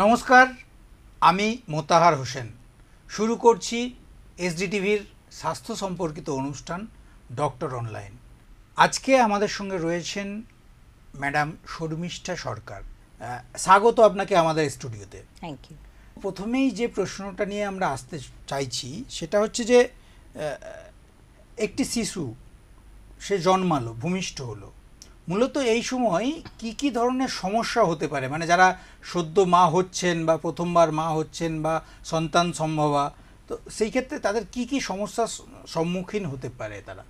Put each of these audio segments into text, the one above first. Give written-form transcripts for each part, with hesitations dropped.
নমস্কার, আমি মোতাহার হোসেন। শুরু করছি এসডিটিভির স্বাস্থ্য সম্পর্কিত অনুষ্ঠান ডক্টর অনলাইন। আজকে আমাদের সঙ্গে রয়েছেন ম্যাডাম শর্মিষ্ঠা সরকার। স্বাগত আপনাকে আমাদের স্টুডিওতে। Thank you. প্রথমেই যে প্রশ্নটা নিয়ে আমরা আসতে চাইছি সেটা হচ্ছে যে একটি শিশু সে জন্মালো, ভূমিষ্ঠ হলো, মূলত এই সময় কি কি ধরনের সমস্যা হতে পারে, মানে যারা সদ্য মা হচ্ছেন বা প্রথমবার মা হচ্ছেন বা সন্তান সম্ভবা, তো সেই ক্ষেত্রে তাদের কি কি সমস্যার সম্মুখীন হতে পারে তারা?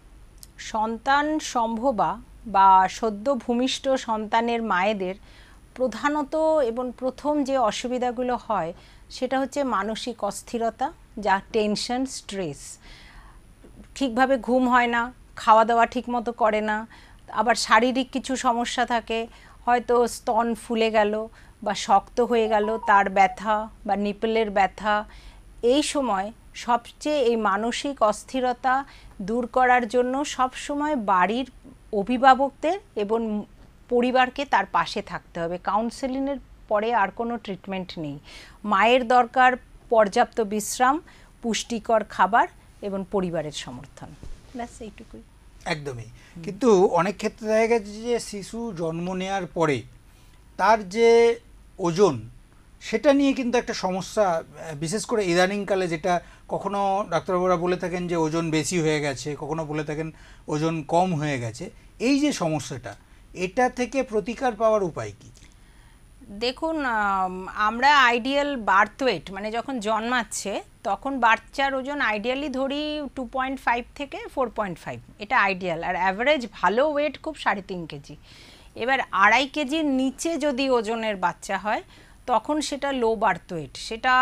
সন্তান সম্ভবা বা সদ্য ভূমিষ্ঠ সন্তানের মায়েদের প্রধানত এবং প্রথম যে অসুবিধাগুলো হয় সেটা হচ্ছে মানসিক অস্থিরতা, যা টেনশন, স্ট্রেস। ঠিকভাবে ঘুম হয় না, খাওয়া দাওয়া ঠিকমতো করে না, আবার শারীরিক কিছু সমস্যা থাকে, হয়তো স্তন ফুলে গেল বা শক্ত হয়ে গেল, তার ব্যথা বা নিপলের ব্যথা। এই সময় সবচেয়ে এই মানসিক অস্থিরতা দূর করার জন্য সবসময় বাড়ির অভিভাবকদের এবং পরিবারকে তার পাশে থাকতে হবে। কাউন্সেলিংয়ের পরে আর কোনো ট্রিটমেন্ট নেই। মায়ের দরকার পর্যাপ্ত বিশ্রাম, পুষ্টিকর খাবার এবং পরিবারের সমর্থন, ব্যাস এইটুকুই। একদমই। কিন্তু অনেক ক্ষেত্রে দেখা গেছে যে শিশু জন্ম নেওয়ার পরে তার যে ওজন, সেটা নিয়ে কিন্তু একটা সমস্যা, বিশেষ করে ইদানিংকালে, যেটা কখনো ডাক্তারবাবুরা বলে থাকেন যে ওজন বেশি হয়ে গেছে, কখনো বলে থাকেন ওজন কম হয়ে গেছে। এই যে সমস্যাটা, এটা থেকে প্রতিকার পাওয়ার উপায় কি? দেখুন, আমরা আইডিয়াল বার্থ ওয়েট মানে যখন জন্মাচ্ছে তখন বাচ্চার ওজন আইডিয়ালি ধরি 2.5 থেকে 4.5, এটা আইডিয়াল। আর অ্যাভারেজ ভালো ওয়েট খুব 3.5 কেজি। এবার 2.5 কেজির নিচে যদি ওজনের বাচ্চা হয় তখন সেটা লো বার্থ ওয়েট। সেটা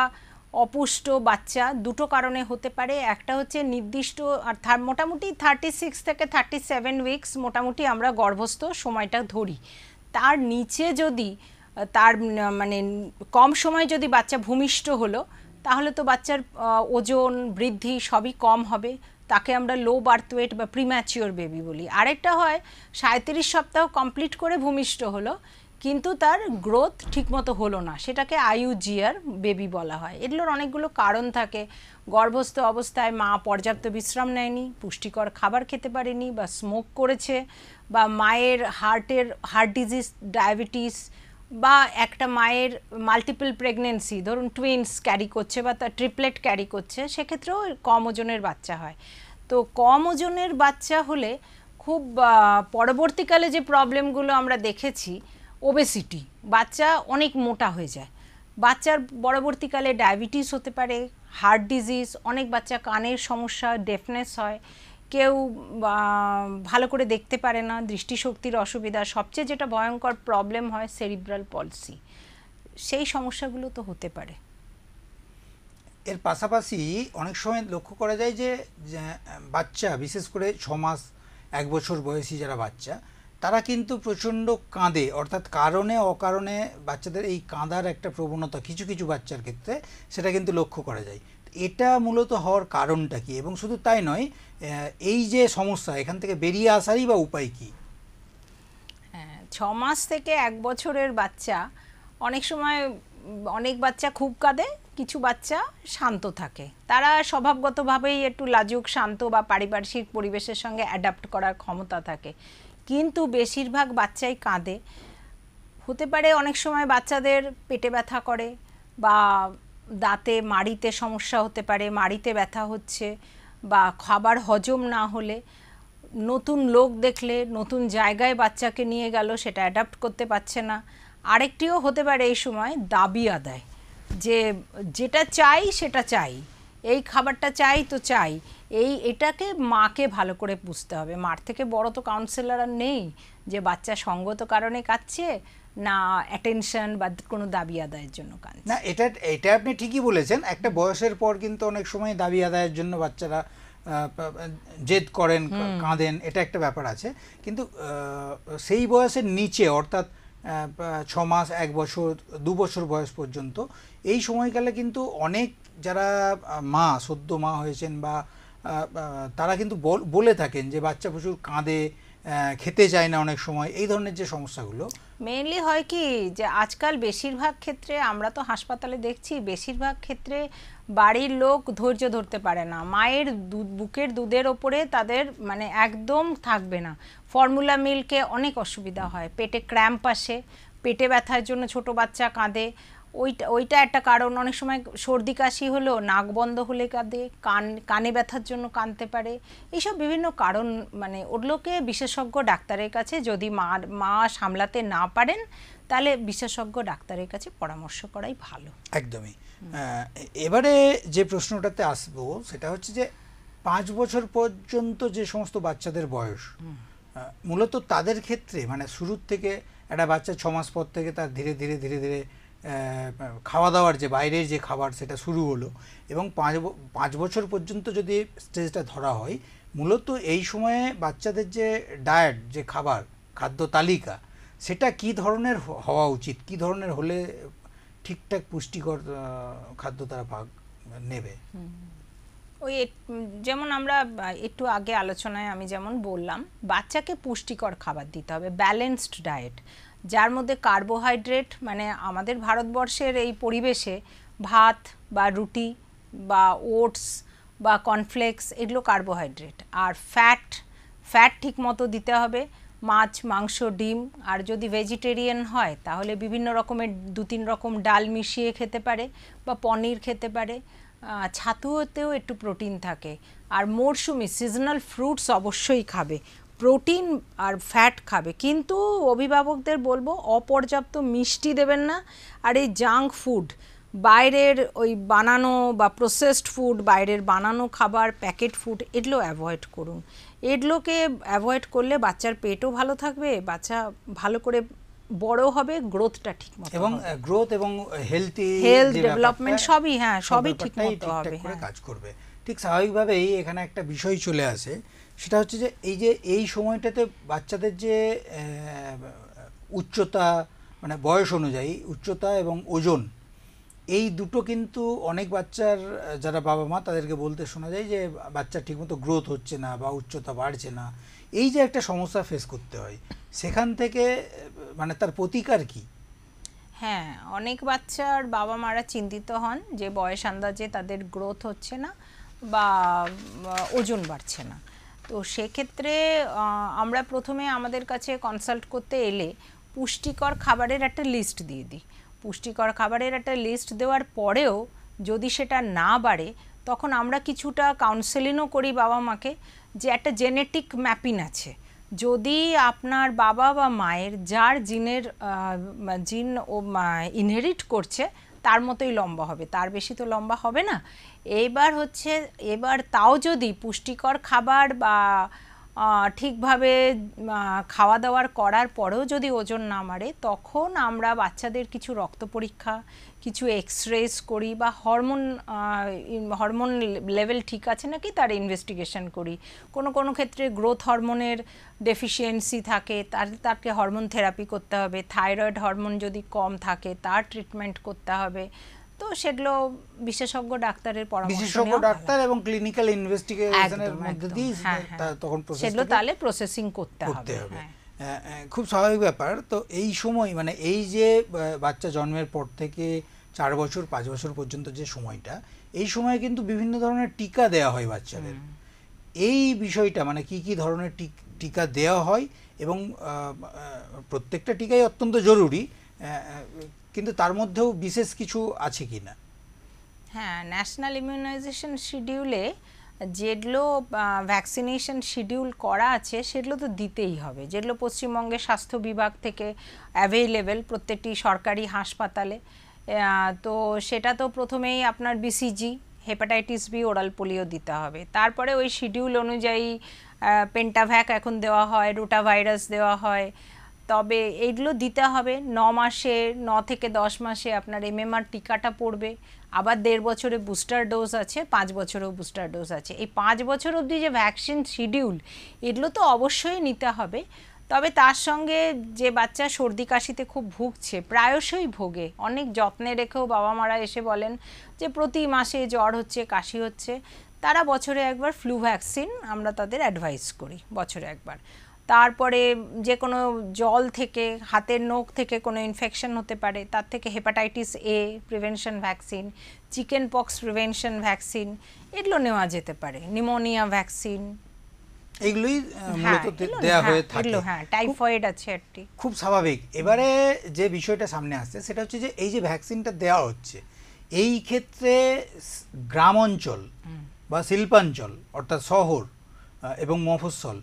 অপুষ্ট বাচ্চা দুটো কারণে হতে পারে। একটা হচ্ছে নির্দিষ্ট আর মোটামুটি 36 থেকে 37 উইকস মোটামুটি আমরা গর্ভস্থ সময়টা ধরি। তার নিচে যদি তার মানে কম সময় যদি বাচ্চা ভূমিষ্ঠ হলো তাহলে তো বাচ্চার ওজন বৃদ্ধি সবই কম হবে, তাকে আমরা লো বার্থ ওয়েট বা প্রিম্যাচিওর বেবি বলি। আরেকটা হয় 37 সপ্তাহ কমপ্লিট করে ভূমিষ্ঠ হলো কিন্তু তার গ্রোথ ঠিকমতো হলো না, সেটাকে আইইউজিআর বেবি বলা হয়। এগুলোর অনেকগুলো কারণ থাকে। গর্ভস্থ অবস্থায় মা পর্যাপ্ত বিশ্রাম নেয়নি, পুষ্টিকর খাবার খেতে পারেনি, বা স্মোক করেছে, বা মায়ের হার্ট ডিজিজ, ডায়াবেটিস, বা একটা মায়ের মাল্টিপল প্রেগনেন্সি, ধরুন টুইন্স ক্যারি করছে বা তার ট্রিপলেট ক্যারি করছে, সেক্ষেত্রেও কম ওজনের বাচ্চা হয়। তো কম ওজনের বাচ্চা হলে খুব পরবর্তীকালে যে প্রবলেমগুলো আমরা দেখেছি, ওবেসিটি, বাচ্চা অনেক মোটা হয়ে যায়, বাচ্চার পরবর্তীকালে ডায়াবেটিস হতে পারে, হার্ট ডিজিজ, অনেক বাচ্চা কানের সমস্যা, ডেফনেস হয়, কেউ ভালো করে দেখতে পারে না, দৃষ্টিশক্তির অসুবিধা, সবচেয়ে যেটা ভয়ঙ্কর প্রবলেম হয় সেরিব্রাল পলসি। সেই সমস্যাগুলো তো হতে পারে। এর পাশাপাশি অনেক সময় লক্ষ্য করা যায় যে বাচ্চা, বিশেষ করে 6 মাস 1 বছর বয়সী যারা বাচ্চা, তারা কিন্তু প্রচণ্ড কাঁদে, অর্থাৎ কারণে অকারণে বাচ্চাদের এই কাঁদার একটা প্রবণতা কিছু কিছু বাচ্চার ক্ষেত্রে সেটা কিন্তু লক্ষ্য করা যায়। এটা মূলত হওয়ার কারণটা কি, এবং শুধু তাই নয়, এই যে সমস্যা, এখান থেকে বেরিয়ে আসারই বা উপায় কি? 6 মাস থেকে 1 বছরের বাচ্চা, অনেক সময় অনেক বাচ্চা খুব কাঁদে, কিছু বাচ্চা শান্ত থাকে, তারা স্বভাবগতভাবেই একটু লাজুক, শান্ত বা পারিপার্শ্বিক পরিবেশের সঙ্গে অ্যাডাপ্ট করার ক্ষমতা থাকে, কিন্তু বেশিরভাগ বাচ্চাই কাঁদে। হতে পারে অনেক সময় বাচ্চাদের পেটে ব্যথা করে, বা দাঁতে মাড়িতে সমস্যা হতে পারে, মাড়িতে ব্যথা হচ্ছে, বা খাবার হজম না হলে, নতুন লোক দেখলে, নতুন জায়গায় বাচ্চাকে নিয়ে গেল, সেটা অ্যাডাপ্ট করতে পারছে না। আরেকটিও হতে পারে এই সময় দাবি আদায়, যে যেটা চাই সেটা চাই, এই খাবারটা চাই তো চাই। এটাকে মাকে ভালো করে বুঝতে হবে। মার থেকে বড় তো কাউন্সিলর আর নেই যে বাচ্চা সঙ্গত কারণে কাঁদছে না অ্যাটেনশন বা কোনো দাবি আদায়ের জন্য কাঁদছে। না, এটা আপনি ঠিকই বলেছেন। একটা বয়সের পর কিন্তু অনেক সময় দাবি আদায়ের জন্য বাচ্চারা জেদ করেন, কাঁদেন, এটা একটা ব্যাপার আছে। কিন্তু সেই বয়সের নিচে, অর্থাৎ 6 মাস 1 বছর 2 বছর বয়স পর্যন্ত, এই সময়কালে কিন্তু অনেক যারা মা, সদ্য মা হয়েছেন, বা তারা কিন্তু বলে থাকেন যে বাচ্চা প্রচুর কাঁদে, খেতে চায় না অনেক সময়, এই ধরনের যে সমস্যাগুলো মেইনলি হয় কি যে আজকাল বেশিরভাগ ক্ষেত্রে আমরা তো হাসপাতালে দেখছি, বেশিরভাগ ক্ষেত্রে বাড়ির লোক ধৈর্য ধরতে পারে না, মায়ের বুকের দুধের ওপরে তাদের মানে একদম থাকবে না, ফর্মুলা মিল্কে অনেক অসুবিধা হয়, পেটে ক্র্যাম্প আসে, পেটে ব্যথার জন্য ছোট বাচ্চা কাঁদে, ওইটা একটা কারণ। অনেক সময় সর্দি কাশি হলো, নাক বন্ধ হলে কাঁদে, কানে ব্যথার জন্য কাঁদতে পারে, এইসব বিভিন্ন কারণ, মানে ওগুলোকে বিশেষজ্ঞ ডাক্তারের কাছে, যদি মা সামলাতে না পারেন তাহলে বিশেষজ্ঞ ডাক্তারের কাছে পরামর্শ করাই ভালো। একদমই। এবারে যে প্রশ্নটাতে আসবো সেটা হচ্ছে যে 5 বছর পর্যন্ত যে সমস্ত বাচ্চাদের বয়স, মূলত তাদের ক্ষেত্রে মানে শুরুর থেকে একটা বাচ্চা 6 মাস পর থেকে তার ধীরে ধীরে ধীরে ধীরে খাওয়া দাওয়ার যে বাইরের যে খাবার সেটা শুরু হলো, এবং 5 বছর পর্যন্ত যদি স্টেজটা ধরা হয়, মূলত এই সময়ে বাচ্চাদের যে ডায়েট, যে খাদ্য তালিকা, সেটা কি ধরনের হওয়া উচিত, কি ধরনের হলে ঠিকঠাক পুষ্টিকর খাদ্য তারা নেবে? ওই যেমন আমরা একটু আগে আলোচনায় আমি যেমন বললাম, বাচ্চাকে পুষ্টিকর খাবার দিতে হবে, ব্যালেন্সড ডায়েট, যার মধ্যে কার্বোহাইড্রেট, মানে আমাদের ভারতবর্ষের এই পরিবেশে ভাত বা রুটি বা ওটস বা কর্নফ্লেক্স এগুলো কার্বোহাইড্রেট, আর ফ্যাট ঠিক মতো দিতে হবে, মাছ, মাংস, ডিম, আর যদি ভেজিটেরিয়ান হয় তাহলে বিভিন্ন রকমের 2-3 রকম ডাল মিশিয়ে খেতে পারে বা পনির খেতে পারে, ছাতুতেও একটু প্রোটিন থাকে, আর মরশুমি সিজনাল ফ্রুটস অবশ্যই খাবে, প্রোটিন আর ফ্যাট খাবে, কিন্তু অভিভাবকদের বলবো অপর্যাপ্ত মিষ্টি দেবেন না, আর এই জাঙ্ক ফুড, বাইরের ওই বানানো বা প্রসেসড ফুড, বাইরের বানানো খাবার, প্যাকেট ফুড, এগুলো অ্যাভয়েড করুন। এগুলোকে অ্যাভয়েড করলে বাচ্চার পেটও ভালো থাকবে, বাচ্চা ভালো করে বড় হবে, গ্রোথটা ঠিকমতো এবং গ্রোথ এবং হেলথ ডেভেলপমেন্ট সবই, হ্যাঁ সবই ঠিকমতো হবে, হ্যাঁ কাজ করবে। ঠিক স্বাভাবিকভাবেই এখানে একটা বিষয় চলে আসে, সেটা হচ্ছে যে এই সময়টাতে বাচ্চাদের যে উচ্চতা, মানে বয়স অনুযায়ী উচ্চতা এবং ওজন, এই দুটো কিন্তু অনেক বাচ্চার যারা বাবা মা তাদেরকে বলতে শোনা যায় যে বাচ্চা ঠিকমতো গ্রোথ হচ্ছে না বা উচ্চতা বাড়ছে না, এই যে একটা সমস্যা ফেস করতে হয়, সেখান থেকে মানে তার প্রতিকার কি? হ্যাঁ, অনেক বাচ্চার বাবা মারা চিন্তিত হন যে বয়স আন্দাজে তাদের গ্রোথ হচ্ছে না বা ওজন বাড়ছে না। তো সেক্ষেত্রে আমরা প্রথমে আমাদের কাছে কনসাল্ট করতে এলে পুষ্টিকর খাবারের একটা লিস্ট দিয়ে দিই। পুষ্টিকর খাবারের একটা লিস্ট দেওয়ার পরেও যদি সেটা না বাড়ে, তখন আমরা কিছুটা কাউন্সেলিংও করি বাবা মাকে, যে একটা জেনেটিক ম্যাপিং আছে, যদি আপনার বাবা বা মায়ের যার জিন ও ইনহেরিট করছে তার মতোই লম্বা হবে, তার বেশি তো লম্বা হবে না। এবার তাও যদি পুষ্টিকর খাবার বা ঠিকভাবে খাওয়া দাওয়ার করার পরেও যদি ওজন না মারে, তখন আমরা বাচ্চাদের কিছু রক্ত পরীক্ষা, কিছু এক্সরেস করি বা হরমোন লেভেল ঠিক আছে নাকি তার ইনভেস্টিগেশন করি। কোনো ক্ষেত্রে গ্রোথ হরমোনের ডেফিসিয়েন্সি থাকে, তাকে হরমোন থেরাপি করতে হবে, থাইরয়েড হরমোন যদি কম থাকে তার ট্রিটমেন্ট করতে হবে। তো সেগুলো বিশেষজ্ঞ ডাক্তারের পরামর্শ, বিশেষজ্ঞ ডাক্তার এবং ক্লিনিক্যাল ইনভেস্টিগেশনের মধ্যে দিয়ে তখন সেগুলো তাহলে প্রসেসিং করতে হবে। খুব স্বাভাবিক ব্যাপার। তো এই সময় মানে এই যে বাচ্চা জন্মের পর থেকে 4 বছর 5 বছর পর্যন্ত যে সময়টা, এই সময়ে কিন্তু বিভিন্ন ধরনের টিকা দেওয়া হয় বাচ্চাদের। এই বিষয়টা মানে কি ধরনের টিকা দেওয়া হয়, এবং প্রত্যেকটা টিকাই অত্যন্ত জরুরি, কিন্তু তার মধ্যেও বিশেষ কিছু আছে কি না? হ্যাঁ, ন্যাশনাল ইমিউনাইজেশন শিডিউলে যেগুলো ভ্যাকসিনেশন শিডিউল করা আছে সেগুলো তো দিতেই হবে, যেগুলো পশ্চিমবঙ্গের স্বাস্থ্য বিভাগ থেকে অ্যাভেইলেবল প্রত্যেকটি সরকারি হাসপাতালে। তো সেটা তো প্রথমেই আপনার BCG, hepatitis B, oral polio দিতে হবে, তারপরে ওই শিডিউল অনুযায়ী পেন্টাভ্যাক এখন দেওয়া হয়, রোটাভাইরাস দেওয়া হয়। তবে এইগুলো দিতে হবে 9 থেকে 10 মাসে আপনার এমএমআর টিকাটা পড়বে, আবার 1.5 বছরে বুস্টার ডোজ আছে, 5 বছরেও বুস্টার ডোজ আছে। এই 5 বছর অবধি যে ভ্যাকসিন শিডিউল, এগুলো তো অবশ্যই নিতে হবে। তবে তার সঙ্গে যে বাচ্চা সর্দি কাশিতে খুব ভুগছে, প্রায়শই ভোগে, অনেক যত্নে রেখেও বাবা মারা এসে বলেন যে প্রতি মাসে জ্বর হচ্ছে, কাশি হচ্ছে, তারা বছরে একবার ফ্লু ভ্যাকসিন আমরা তাদের অ্যাডভাইস করি, বছরে একবার। তারপরে যে কোনো জল থেকে, হাতের নখ থেকে কোনো ইনফেকশন হতে পারে, তার থেকে hepatitis A prevention vaccine, chicken pox prevention vaccine, এগুলো নেওয়া যেতে পারে, নিউমোনিয়া ভ্যাকসিন, এইগুলোই মূলত দেয়া হয়ে থাকে। হ্যাঁ, টাইফয়েড আছে একটি। খুব স্বাভাবিক। এবারে যে বিষয়টা সামনে আসছে সেটা হচ্ছে যে এই যে ভ্যাকসিনটা দেওয়া হচ্ছে, এই ক্ষেত্রে গ্রাম অঞ্চল বা শিল্পাঞ্চল অর্থাৎ শহর এবং মফস্বল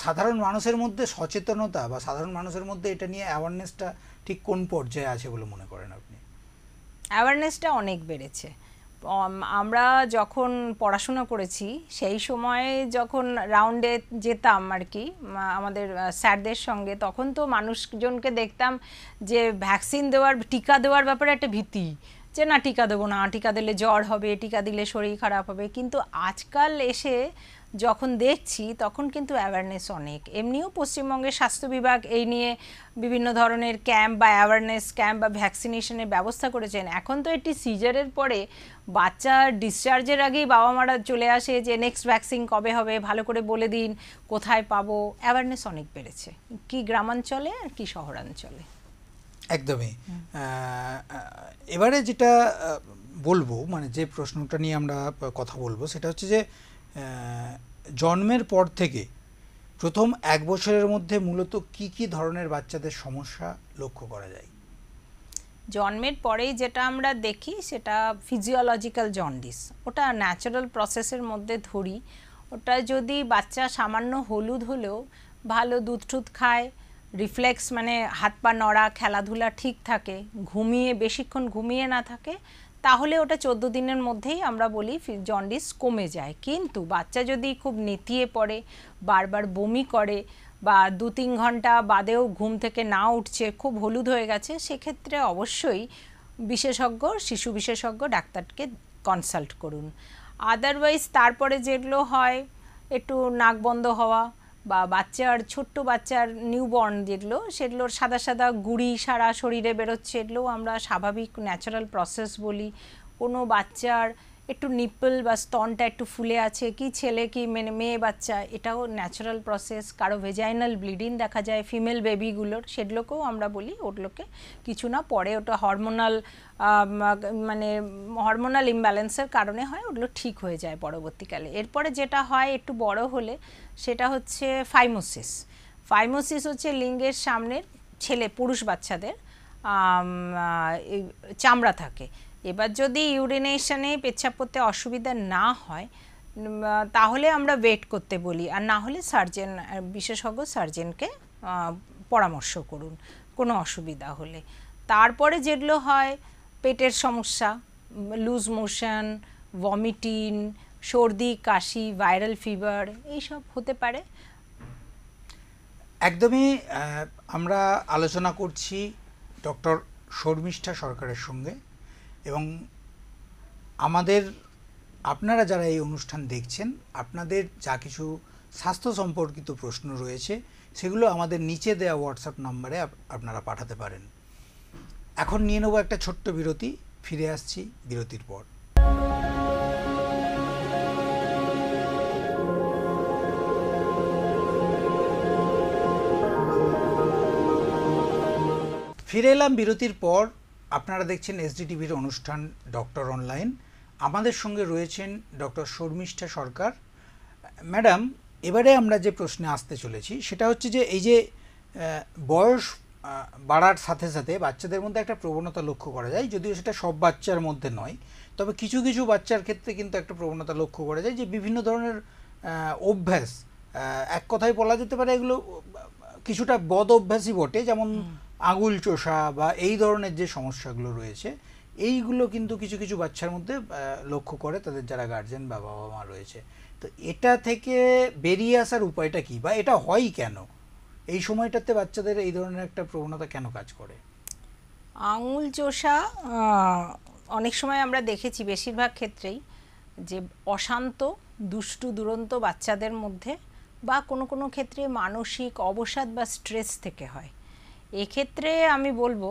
সাধারণ মানুষের মধ্যে সচেতনতা বা সাধারণ মানুষের মধ্যে এটা নিয়ে অ্যাওয়ারনেসটা ঠিক কোন পর্যায়ে আছে বলে মনে করেন আপনি? অ্যাওয়ারনেসটা অনেক বেড়েছে। আমরা যখন পড়াশোনা করেছি সেই সময়ে যখন রাউন্ডে যেতাম আর কি আমাদের স্যারদের সঙ্গে, তখন তো মানুষজনকে দেখতাম যে ভ্যাকসিন দেওয়ার, টিকা দেওয়ার ব্যাপারে একটা ভীতি, যে না টিকা দেবো না, টিকা দিলে জ্বর হবে, টিকা দিলে শরীর খারাপ হবে। কিন্তু আজকাল এসে যখন দেখছি তখন কিন্তু অ্যাওয়ারনেস অনেক। এমনিও পশ্চিমবঙ্গের স্বাস্থ্য বিভাগ এই নিয়ে বিভিন্ন ধরনের ক্যাম্প বা অ্যাওয়ারনেস ক্যাম্প বা ভ্যাকসিনেশনের ব্যবস্থা করেছেন। এখন তো এটি সিজারের পরে বাচ্চা ডিসচার্জের আগেই বাবা মারা চলে আসে যে নেক্সট ভ্যাকসিন কবে হবে, ভালো করে বলে দিন, কোথায় পাবো। অ্যাওয়ারনেস অনেক বেড়েছে, কি গ্রামাঞ্চলে আর কি শহরাঞ্চলে। একদমই। এবারে যেটা বলবো, মানে যে প্রশ্নটা নিয়ে আমরা কথা বলবো সেটা হচ্ছে যে জন্মের পর থেকে প্রথম 1 বছরের মধ্যে মূলত কি কি ধরনের বাচ্চাদের সমস্যা লক্ষ্য করা যায়? জন্মের পরেই যেটা আমরা দেখি সেটা ফিজিওলজিক্যাল জন্ডিস, ওটা ন্যাচারাল প্রসেসের মধ্যে ধরি। ওটা যদি বাচ্চা সামান্য হলুদ হলেও ভালো দুধ টুধ খায়, রিফ্লেক্স মানে হাত পা নড়া, খেলাধুলা ঠিক থাকে, বেশিক্ষণ ঘুমিয়ে না থাকে, তাহলে ওটা 14 দিনের মধ্যেই আমরা বলি জন্ডিস কমে যায়। কিন্তু বাচ্চা যদি খুব নেতিয়ে পড়ে, বারবার বমি করে, বা 2-3 ঘন্টা বাদেও ঘুম থেকে না উঠছে, খুব হলুদ হয়ে গেছে, সেক্ষেত্রে অবশ্যই শিশু বিশেষজ্ঞ ডাক্তারকে কনসাল্ট করুন। আদারওয়াইজ তারপরে যেগুলো হয়, একটু নাক বন্ধ হওয়া, বা ছোট্ট বাচ্চার নিউবর্ন যেগুলো, সেগুলোর সাদা সাদা গুঁড়ি সারা শরীরে বেরোচ্ছে, এগুলোও আমরা স্বাভাবিক ন্যাচারাল প্রসেস বলি। কোনো বাচ্চার একটু নিপল বা স্তনটা একটু ফুলে আছে, কি ছেলে কি মেয়ে বাচ্চা, এটাও ন্যাচারাল প্রসেস। কারো ভেজাইনাল ব্লিডিং দেখা যায় ফিমেল বেবিগুলোর, সেগুলোকেও আমরা বলি ওগুলোকে কিছু না, পরে ওটা হরমোনাল ইমব্যালেন্সের কারণে হয়, ওগুলো ঠিক হয়ে যায় পরবর্তীকালে। এরপরে যেটা হয় একটু বড় হলে সেটা হচ্ছে ফাইমোসিস হচ্ছে লিঙ্গের সামনের পুরুষ বাচ্চাদের চামড়া থাকে। এবার যদি ইউরিনেশনে পেচ্ছাপ করতে অসুবিধা না হয় তাহলে আমরা ওয়েট করতে বলি, আর না হলে বিশেষজ্ঞ সার্জেনকে পরামর্শ করুন কোনো অসুবিধা হলে। তারপরে যেগুলো হয় পেটের সমস্যা, লুজ মোশন, ভমিটিং, সর্দি কাশি, ভাইরাল ফিভার, এইসব হতে পারে। একদমই। আমরা আলোচনা করছি ডক্টর শর্মিষ্ঠা সরকারের সঙ্গে, এবং আপনারা যারা এই অনুষ্ঠান দেখছেন, আপনাদের যা কিছু স্বাস্থ্য সম্পর্কিত প্রশ্ন রয়েছে সেগুলো আমাদের নিচে দেওয়া হোয়াটসঅ্যাপ নাম্বারে আপনারা পাঠাতে পারেন। এখন নিয়ে নেব একটা ছোট্ট বিরতি, ফিরে আসছি বিরতির পর। ফিরে এলাম বিরতির পর। আপনারা দেখছেন এসডিটিভির অনুষ্ঠান ডক্টর অনলাইন। আমাদের সঙ্গে রয়েছেন ডক্টর শর্মিষ্ঠা সরকার। ম্যাডাম, এবারে আমরা যে প্রশ্নে আসতে চলেছি সেটা হচ্ছে যে এই যে বয়স বাড়ার সাথে সাথে বাচ্চাদের মধ্যে একটা প্রবণতা লক্ষ্য করা যায়, যদিও সেটা সব বাচ্চার মধ্যে নয়, তবে কিছু কিছু বাচ্চার ক্ষেত্রে কিন্তু একটা প্রবণতা লক্ষ্য করা যায় যে বিভিন্ন ধরনের অভ্যাস, এক কথায় বলা যেতে পারে এগুলো কিছুটা বদ অভ্যাসই বটে, যেমন আঙুল চোষা বা এই ধরনের যে সমস্যাগুলো রয়েছে, এইগুলো কিন্তু কিছু কিছু বাচ্চার মধ্যে লক্ষ্য করে তাদের যারা গার্জেন বা বাবা মা রয়েছে। তো এটা থেকে বেরিয়ে আসার উপায়টা কি, বা এটা হয় কেন, এই সময়টাতে বাচ্চাদের এই ধরনের একটা প্রবণতা কেন কাজ করে? আঙুল চোষা অনেক সময় আমরা দেখেছি, বেশিরভাগ ক্ষেত্রেই, যে অশান্ত দুষ্টু দুরন্ত বাচ্চাদের মধ্যে, বা কোনো কোনো ক্ষেত্রে মানসিক অবসাদ বা স্ট্রেস থেকে হয়। এক্ষেত্রে আমি বলবো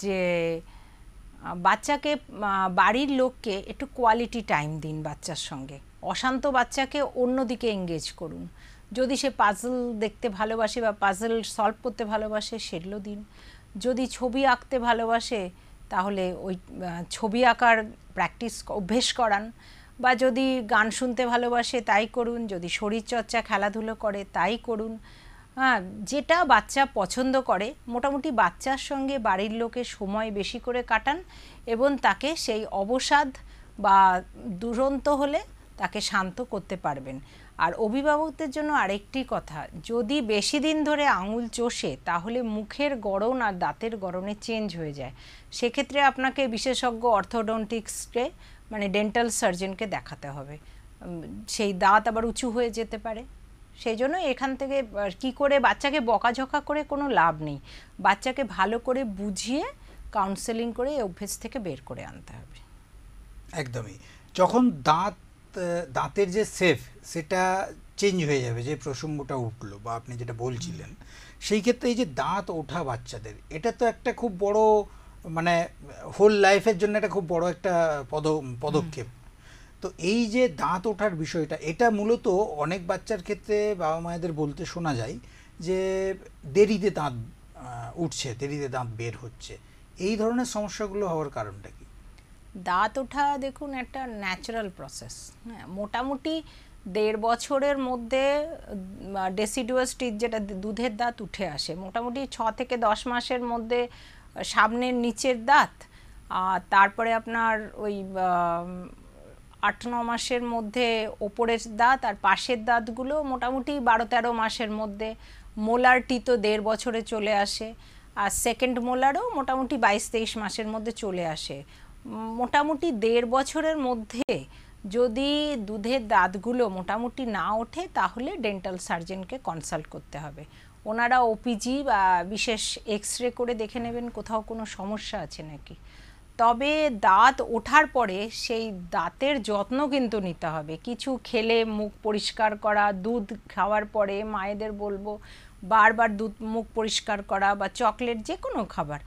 যে বাচ্চাকে, বাড়ির লোককে একটু কোয়ালিটি টাইম দিন বাচ্চার সঙ্গে। অশান্ত বাচ্চাকে অন্যদিকে এঙ্গেজ করুন। যদি সে পাজল দেখতে ভালোবাসে বা পাজল সলভ করতে ভালোবাসে সেগুলো দিন। যদি ছবি আঁকতে ভালোবাসে তাহলে ওই ছবি আঁকার প্র্যাকটিস অভ্যেস করান, বা যদি গান শুনতে ভালোবাসে তাই করুন, যদি শরীরচর্চা খেলাধুলো করে তাই করুন। হ্যাঁ, যেটা বাচ্চা পছন্দ করে মোটামুটি বাচ্চার সঙ্গে বাড়ির লোকের সময় বেশি করে কাটান এবং তাকে সেই অবসাদ বা দুরন্ত হলে তাকে শান্ত করতে পারবেন। আর অভিভাবকদের জন্য আরেকটি কথা, যদি বেশি দিন ধরে আঙুল চষে তাহলে মুখের গড়ন আর দাঁতের গড়নে চেঞ্জ হয়ে যায়। সেক্ষেত্রে আপনাকে বিশেষজ্ঞ অর্থোডন্টিক্সকে মানে ডেন্টাল সার্জনকে দেখাতে হবে। সেই দাঁত আবার উঁচু হয়ে যেতে পারে। সেই জন্য এখান থেকে কি করে বাচ্চাকে বকাঝকা করে কোনো লাভ নেই, বাচ্চাকে ভালো করে বুঝিয়ে কাউন্সেলিং করে এই অভ্যেস থেকে বের করে আনতে হবে। একদমই। যখন দাঁতের যে সেফ সেটা চেঞ্জ হয়ে যাবে, যে প্রসঙ্গটা উঠলো বা আপনি যেটা বলছিলেন, সেই ক্ষেত্রে এই যে দাঁত ওঠা বাচ্চাদের, এটা তো একটা খুব বড় মানে হোল লাইফের জন্য একটা খুব বড় একটা পদক্ষেপ। তো এই যে দাঁত ওঠার বিষয়টা, এটা মূলত অনেক বাচ্চার ক্ষেত্রে বাবা মায়েদের বলতে শোনা যায় যে দেরিতে দাঁত উঠছে, দেরিতে দাঁত বের হচ্ছে। এই ধরনের সমস্যাগুলো হওয়ার কারণটা কি? দাঁত ওঠা দেখুন একটা ন্যাচারাল প্রসেস। হ্যাঁ, মোটামুটি 1.5 বছরের মধ্যে ডেসিডুয়াস টিথ যেটা দুধের দাঁত উঠে আসে। মোটামুটি 6 থেকে 10 মাসের মধ্যে সামনের নিচের দাঁত, আর তারপরে আপনার ওই 8-9 মাসের মধ্যে ওপরের দাঁত, আর পাশের দাঁতগুলো মোটামুটি 12-13 মাসের মধ্যে। মোলার টিথও 1.5 বছরে চলে আসে, আর সেকেন্ড মোলারও মোটামুটি 22-23 মাসের মধ্যে চলে আসে। মোটামুটি 1.5 বছরের মধ্যে যদি দুধের দাঁতগুলো মোটামুটি না ওঠে তাহলে ডেন্টাল সার্জনকে কনসাল্ট করতে হবে। ওনারা ওপিজি বা বিশেষ এক্স-রে করে দেখে নেবেন কোথাও কোনো সমস্যা আছে নাকি। তবে দাঁত ওঠার পরে সেই দাঁতের যত্ন কিন্তু নিতে হবে। কিছু খেলে মুখ পরিষ্কার করা, দুধ খাওয়ার পরে মায়েদের বলবো বারবার মুখ পরিষ্কার করা, বা চকলেট যে কোনো খাবার।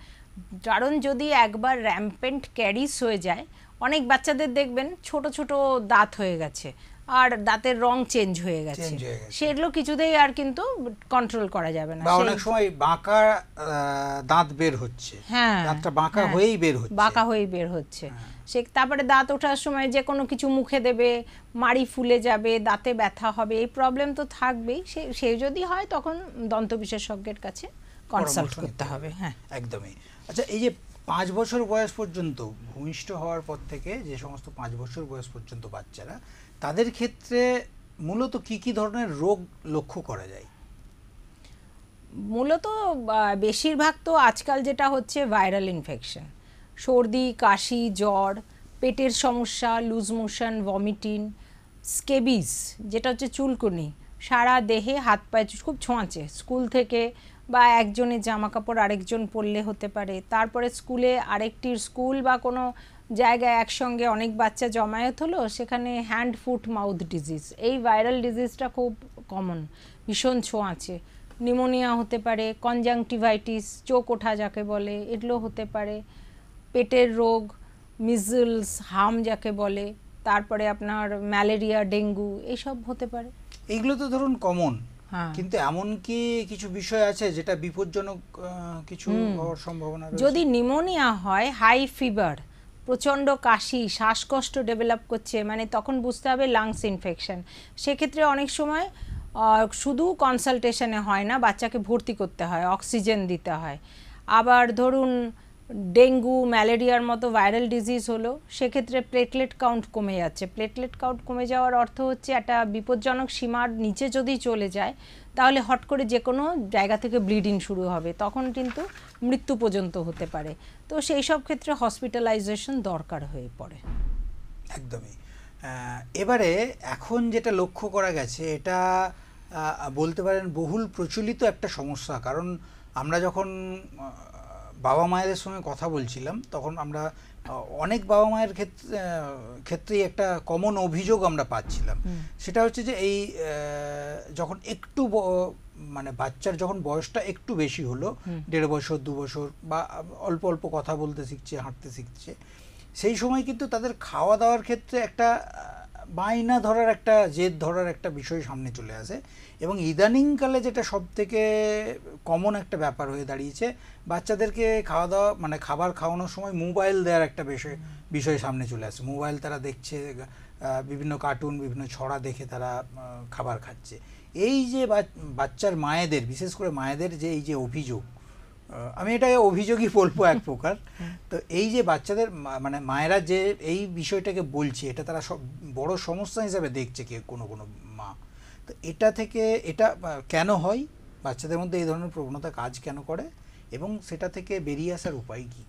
কারণ যদি একবার র্যাম্পেন্ট ক্যারিস হয়ে যায়, অনেক বাচ্চাদের দেখবেন ছোট ছোট দাঁত হয়ে গেছে আর দাঁতের রং চেঞ্জ হয়ে গেছে, সেগুলো কিছুতেই আর কিন্তু কন্ট্রোল করা যাবে না। অনেক সময় বাঁকা দাঁত বের হচ্ছে, হ্যাঁ, দাঁতটা বাঁকা হয়েই বের হচ্ছে, বাঁকা হয়েই বের হচ্ছে। সে তারপরে দাঁত ওঠার সময় যে কোনো কিছু মুখে দেবে, মাড়ি ফুলে যাবে, দাঁতে ব্যথা হবে, এই প্রবলেম তো থাকবেই। সে যদি হয় তখন দন্ত বিশেষজ্ঞের কাছে কনসাল্ট করতে হবে। হ্যাঁ, একদমই। আচ্ছা, এই যে 5 বছর বয়স পর্যন্ত, ভূমিষ্ঠ হওয়ার পর থেকে যে সমস্ত 5 বছর বয়স পর্যন্ত বাচ্চারা, তাদের ক্ষেত্রে মূলত কি কি ধরনের রোগ লক্ষ্য করা যায়? মূলত বেশিরভাগ তো আজকাল যেটা হচ্ছে ভাইরাল ইনফেকশন, সর্দি, কাশি, জ্বর, পেটের সমস্যা, লুজ মোশন, ভমিটিং, স্কেবিস যেটা হচ্ছে চুলকুনি, সারা দেহে হাত পায়ে খুব ছোঁয়াচে, স্কুল থেকে বা একজনের জামা কাপড় আরেকজন পরলে হতে পারে। তারপরে স্কুলে আরেকটি স্কুল বা কোনো জায়গায় একসঙ্গে অনেক বাচ্চা জমায়েত হলো, সেখানে হ্যান্ড ফুট মাউথ ডিজিজ, এই ভাইরাল ডিজিজটা খুব কমন, ভীষণ ছোঁয়াচে। নিউমোনিয়া হতে পারে, কনজাংটিভাইটিস, চোখ ওঠা যাকে বলে, এগুলো হতে পারে। পেটের রোগ, মিজলস, হাম যাকে বলে, তারপরে আপনার ম্যালেরিয়া, ডেঙ্গু, এইসব হতে পারে। এইগুলো তো ধরুন কমন, কিন্তু এমন কি কিছু বিষয় আছে যেটা বিপজ্জনক কিছু হওয়ার সম্ভাবনা রয়েছে? যদি নিউমোনিয়া হয়, হাই ফিভার, প্রচণ্ড কাশি, শ্বাসকষ্ট ডেভেলপ করছে, মানে তখন বুঝতে হবে লাংস ইনফেকশন। সেক্ষেত্রে অনেক সময় শুধু কনসালটেশনে হয় না, বাচ্চাকে ভর্তি করতে হয়, অক্সিজেন দিতে হয়। আবার ধরুন ডেঙ্গু, ম্যালেরিয়ার মতো ভাইরাল ডিজিজ হলো, সেক্ষেত্রে প্লেটলেট কাউন্ট কমে যাচ্ছে। প্লেটলেট কাউন্ট কমে যাওয়ার অর্থ হচ্ছে একটা বিপজ্জনক সীমার নিচে যদি চলে যায় তাহলে হট করে যে কোনো জায়গা থেকে ব্লিডিং শুরু হবে, তখন কিন্তু মৃত্যু পর্যন্ত হতে পারে। তো সেই সব ক্ষেত্রে হসপিটালাইজেশন দরকার হয়ে পড়ে। একদমই। এবারে এখন যেটা লক্ষ্য করা গেছে, এটা বলতে পারেন বহুল প্রচলিত একটা সমস্যা। কারণ আমরা যখন বাবা মায়েদের সঙ্গে কথা বলছিলাম, তখন আমরা অনেক বাবা মায়ের ক্ষেত্রেই একটা কমন অভিযোগ আমরা পাচ্ছিলাম। সেটা হচ্ছে যে এই যখন একটু মানে বাচ্চার যখন বয়সটা একটু বেশি হলো, 1.5 বছর 2 বছর বা অল্প অল্প কথা বলতে শিখছে, হাঁটতে শিখছে, সেই সময় কিন্তু তাদের খাওয়া দাওয়ার ক্ষেত্রে একটা বায়না ধরার একটা জেদ ধরার একটা বিষয় সামনে চলে আসে। এবং ইদানিংকালে যেটা সব থেকে কমন একটা ব্যাপার হয়ে দাঁড়িয়েছে, বাচ্চাদেরকে খাওয়া দাওয়া মানে খাবার খাওয়ানোর সময় মোবাইল দেওয়ার একটা বিষয় সামনে চলে আসে। মোবাইল তারা দেখছে, বিভিন্ন কার্টুন, বিভিন্ন ছড়া দেখে তারা খাবার খাচ্ছে। এই যে বাচ্চার মায়েদের, বিশেষ করে মায়েদের যে এই যে অভিযোগ, আমি এটাকে অভিযোগই বলবো এক প্রকার। তো এই যে বাচ্চাদের মানে মায়েরা যে এই বিষয়টাকে বলছে, এটা তারা সব বড় সমস্যা হিসাবে দেখছে কোনো কোনো মা। তো এটা থেকে এটা কেন হয়, বাচ্চাদের মধ্যে এই ধরনের প্রবণতা কাজ কেন করে, এবং সেটা থেকে বেরিয়ে আসার উপায় কী?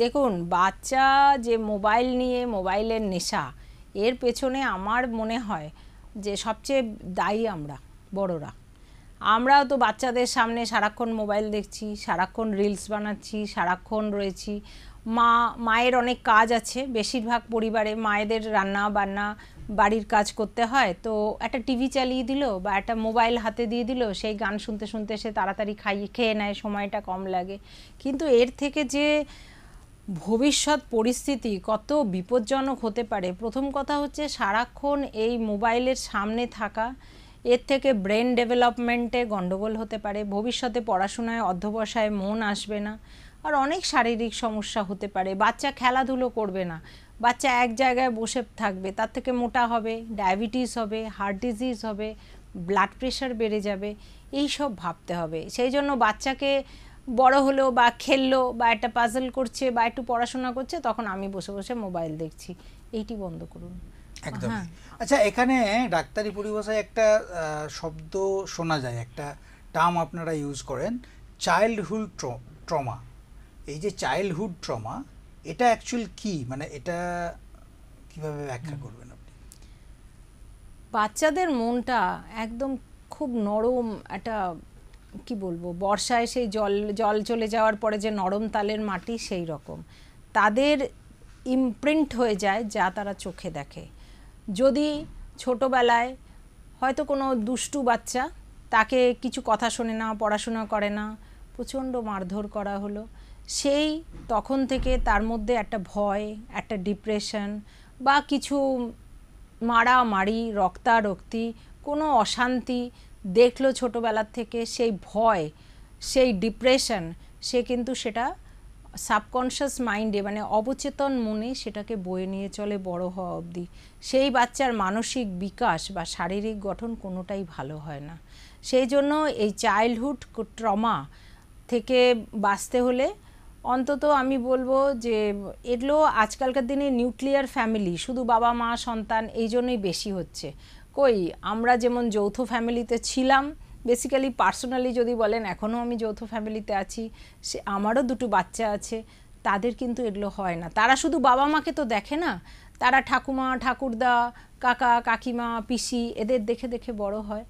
দেখুন, বাচ্চা যে মোবাইল নিয়ে, মোবাইলের নেশা, এর পেছনে আমার মনে হয় যে সবচেয়ে দায়ী আমরা বড়রা। আমরাও তো বাচ্চাদের সামনে সারাক্ষণ মোবাইল দেখছি, সারাক্ষণ রিলস বানাচ্ছি, সারাক্ষণ রয়েছি। মায়ের অনেক কাজ আছে, বেশিরভাগ পরিবারে মায়েদের রান্না বান্না বাড়ির কাজ করতে হয়। তো একটা টিভি চালিয়ে দিল বা একটা মোবাইল হাতে দিয়ে দিল, সেই গান শুনতে শুনতে সে তাড়াতাড়ি খেয়ে নেয়, সময়টা কম লাগে। কিন্তু এর থেকে যে ভবিষ্যৎ পরিস্থিতি কত বিপজ্জনক হতে পারে। প্রথম কথা হচ্ছে, সারাক্ষণ এই মোবাইলের সামনে থাকা, এর থেকে ব্রেন ডেভেলপমেন্টে গন্ডগোল হতে পারে, ভবিষ্যতে পড়াশোনায় অধ্যবসায় মন আসবে না, আর অনেক শারীরিক সমস্যা হতে পারে। বাচ্চা খেলাধুলো করবে না, বাচ্চা এক জায়গায় বসে থাকবে, তার থেকে মোটা হবে, ডায়াবেটিস হবে, হার্ট ডিজিজ হবে, ব্লাড প্রেশার বেড়ে যাবে, এই সব ভাবতে হবে। সেই জন্য বাচ্চাকে বড় হলো বা খেললো বা একটা পাজল করছে বা একটু পড়াশোনা করছে, তখন আমি বসে বসে মোবাইল দেখছি, এইটি বন্ধ করুন। একদম। আচ্ছা, এখানে ডাক্তারি পরিভাষায় একটা শব্দ শোনা যায়, একটা টার্ম আপনারা ইউজ করেন, চাইল্ডহুড ট্রমা। এই যে চাইল্ডহুড ট্রমা, এটা অ্যাকচুয়াল কি, মানে এটা কিভাবে ব্যাখ্যা করবেন আপনি? বাচ্চাদের মনটা একদম খুব নরম, একটা কি বলবো, বর্ষায় সেই জল চলে যাওয়ার পরে যে নরম তালের মাটি, সেই রকম তাদের ইমপ্রিন্ট হয়ে যায় যা তারা চোখে দেখে। যদি ছোটোবেলায় হয়তো কোনো দুষ্টু বাচ্চা, তাকে কিছু কথা শোনে না, পড়াশোনা করে না, প্রচণ্ড মারধর করা হলো, সেই তখন থেকে তার মধ্যে একটা ভয়, একটা ডিপ্রেশন বা কিছু মারামারি, রক্তারক্তি, কোনো অশান্তি দেখলো ছোটোবেলার থেকে, সেই ভয়, সেই ডিপ্রেশন, সে কিন্তু সেটা সাবকনশিয়াস মাইন্ডে মানে অবচেতন মনে সেটাকে বয়ে নিয়ে চলে বড় হওয়া অবধি। সেই বাচ্চার মানসিক বিকাশ বা শারীরিক গঠন কোনোটাই ভালো হয় না। সেই জন্য এই চাইল্ডহুড ট্রমা থেকে বাঁচতে হলে অন্তত আমি বলবো যে এগুলো আজকালকার দিনে নিউক্লিয়ার ফ্যামিলি, শুধু বাবা মা সন্তান, এই জন্যই বেশি হচ্ছে। কই আমরা যেমন যৌথ ফ্যামিলিতে ছিলাম, বেসিক্যালি পার্সোনালি যদি বলেন এখনও আমি যৌথ ফ্যামিলিতে আছি, সে আমারও দুটো বাচ্চা আছে, তাদের কিন্তু এগুলো হয় না। তারা শুধু বাবা মাকে তো দেখে না, তারা ঠাকুমা, ঠাকুরদা, কাকা, কাকিমা, পিসি, এদের দেখে দেখে বড় হয়।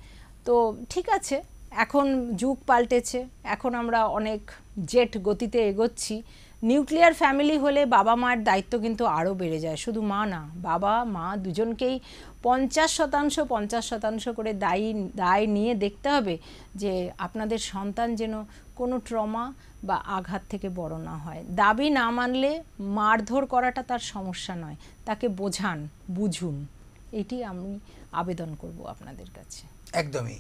তো ঠিক আছে, এখন যুগ পাল্টেছে, এখন আমরা অনেক জেট গতিতে এগোচ্ছি। নিউক্লিয়ার ফ্যামিলি হলে বাবা মায়ের দায়িত্ব কিন্তু আরও বেড়ে যায়, শুধু মা না, বাবা মা দুজনকেই 50% করে দায় নিয়ে দেখতে হবে যে আপনাদের সন্তান যেন কোনো ট্রমা বা আঘাত থেকে বড় না হয়। দাবি না মানলে মারধর করাটা তার সমস্যা নয়, তাকে বোঝান, বুঝুন, এটি আমি আবেদন করব আপনাদের কাছে। একদমই।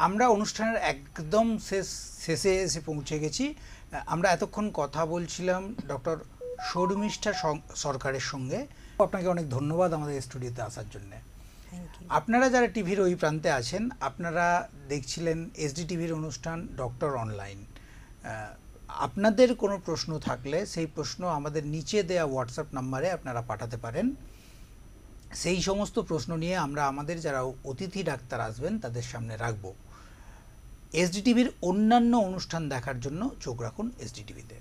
আমরা অনুষ্ঠানের একদম শেষে এসে পৌঁছে গেছি। আমরা এতক্ষণ কথা বলছিলাম ডক্টর শর্মিষ্ঠা সরকারের সঙ্গে। আপনাকে অনেক ধন্যবাদ আমাদের স্টুডিওতে আসার জন্য। আপনারা যারা টিভির ওই প্রান্তে আছেন, আপনারা দেখছিলেন এসডি টিভির অনুষ্ঠান ডক্টর অনলাইন। আপনাদের কোনো প্রশ্ন থাকলে সেই প্রশ্ন আমাদের নিচে দেয়া হোয়াটসঅ্যাপ নাম্বারে আপনারা পাঠাতে পারেন। সেই সমস্ত প্রশ্ন নিয়ে আমরা আমাদের যারা অতিথি ডাক্তার আসবেন তাদের সামনে রাখব। এসডি টিভির অন্যান্য অনুষ্ঠান দেখার জন্য চোখ রাখুন এসডি টিভিতে।